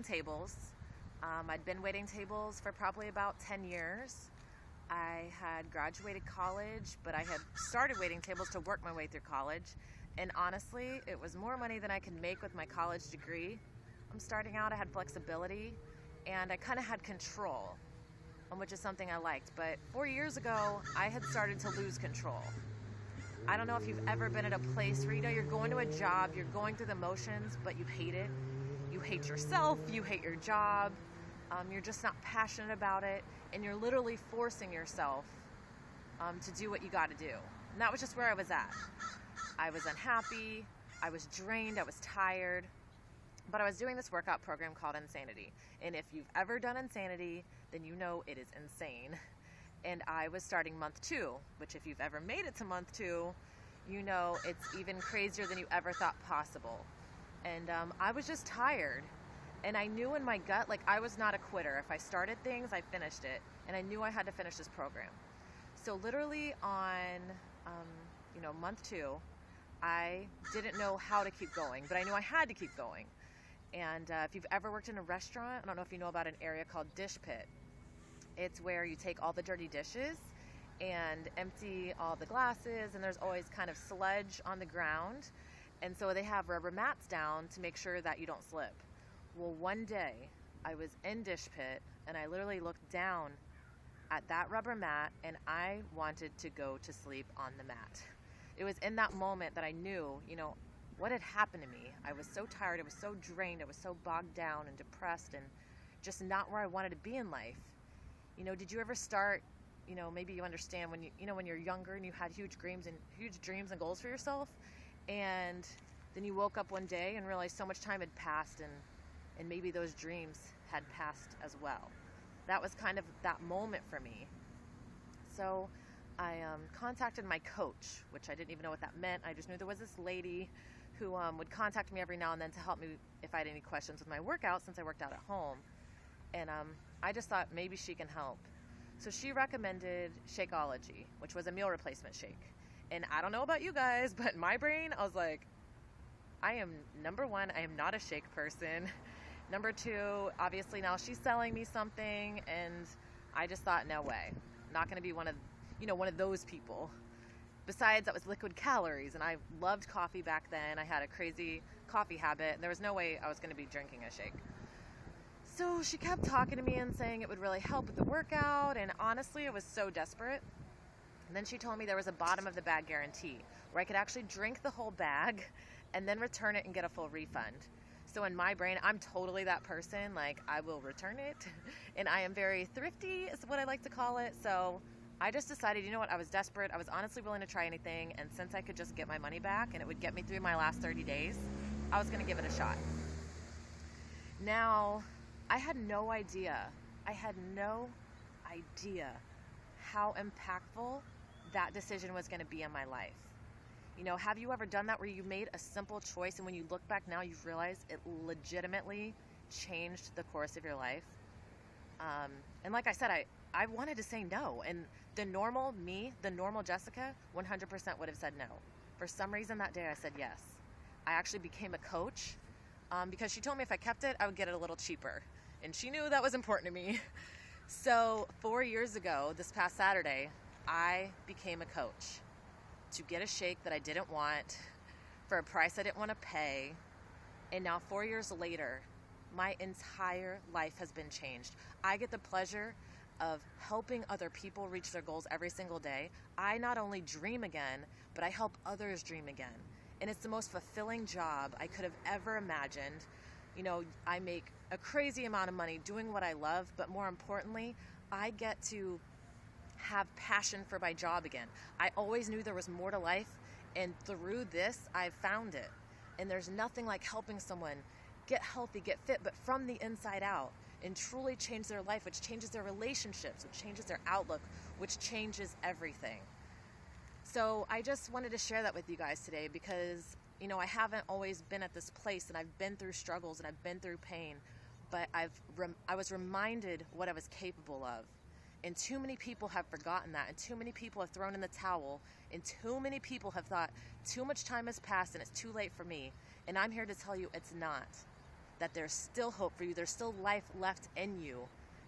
tables. I'd been waiting tables for probably about 10 years. I had graduated college, but I had started waiting tables to work my way through college. And honestly, it was more money than I could make with my college degree. I'm starting out, I had flexibility, and I kind of had control, which is something I liked. But 4 years ago, I had started to lose control. I don't know if you've ever been at a place where you're going to a job, you're going through the motions, but you hate it. You hate yourself, you hate your job, you're just not passionate about it, and you're literally forcing yourself to do what you got to do. And that was just where I was at. I was unhappy, I was drained, I was tired, but I was doing this workout program called Insanity. And if you've ever done Insanity, then you know it is insane. And I was starting month 2, which if you've ever made it to month 2, you know it's even crazier than you ever thought possible. And I was just tired. And I knew in my gut, like, I was not a quitter. If I started things, I finished it. And I knew I had to finish this program. So literally on, month 2, I didn't know how to keep going, but I knew I had to keep going. And if you've ever worked in a restaurant, I don't know if you know about an area called Dish Pit. It's where you take all the dirty dishes and empty all the glasses, and there's always kind of sludge on the ground. And so they have rubber mats down to make sure that you don't slip. Well, one day I was in Dish Pit and I literally looked down at that rubber mat and I wanted to go to sleep on the mat. It was in that moment that I knew, what had happened to me. I was so tired, I was so drained, I was so bogged down and depressed and just not where I wanted to be in life. Did you ever start, maybe you understand when when you're younger and you had huge dreams and goals for yourself, and then you woke up one day and realized so much time had passed and maybe those dreams had passed as well. That was kind of that moment for me. So I contacted my coach, which I didn't even know what that meant. I just knew there was this lady who would contact me every now and then to help me if I had any questions with my workout, since I worked out at home. And I just thought maybe she can help. So she recommended Shakeology, which was a meal replacement shake. And I don't know about you guys, but in my brain, I was like, number 1, I am not a shake person. Number 2, obviously now she's selling me something, and I just thought, no way. I'm not going to be one of those people. Besides, that was liquid calories, and I loved coffee back then. I had a crazy coffee habit, and there was no way I was going to be drinking a shake. So she kept talking to me and saying it would really help with the workout, and honestly, I was so desperate. And then she told me there was a bottom of the bag guarantee, where I could actually drink the whole bag and then return it and get a full refund. So in my brain, I'm totally that person. Like, I will return it. And I am very thrifty, is what I like to call it. So I just decided, I was desperate. I was honestly willing to try anything. And since I could just get my money back and it would get me through my last 30 days, I was going to give it a shot. Now, I had no idea how impactful that decision was going to be in my life. Have you ever done that where you made a simple choice and when you look back now, you've realized it legitimately changed the course of your life? And like I said, I wanted to say no. And the normal me, the normal Jessica, 100% would have said no. For some reason that day I said yes. I actually became a coach because she told me if I kept it, I would get it a little cheaper. And she knew that was important to me. So 4 years ago, this past Saturday, I became a coach to get a shake that I didn't want for a price I didn't want to pay. And now 4 years later, my entire life has been changed. I get the pleasure of helping other people reach their goals every single day. I not only dream again, but I help others dream again. And it's the most fulfilling job I could have ever imagined. I make a crazy amount of money doing what I love, but more importantly, I get to have passion for my job again. I always knew there was more to life, and through this, I've found it. And there's nothing like helping someone get healthy, get fit, but from the inside out, and truly change their life, which changes their relationships, which changes their outlook, which changes everything. So I just wanted to share that with you guys today because, I haven't always been at this place, and I've been through struggles and I've been through pain, but I was reminded what I was capable of. And too many people have forgotten that, and too many people have thrown in the towel, and too many people have thought too much time has passed and it's too late for me. And I'm here to tell you it's not. that there's still hope for you. There's still life left in you.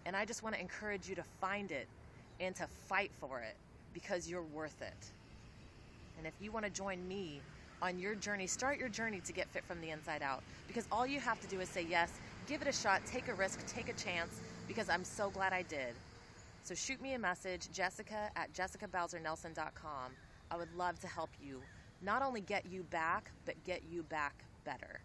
And I just want to encourage you to find it and to fight for it because you're worth it. And if you want to join me on your journey, start your journey to get fit from the inside out. Because all you have to do is say yes, give it a shot, take a risk, take a chance, because I'm so glad I did. So shoot me a message, jessica@jessicabowsernelson.com. I would love to help you not only get you back, but get you back better.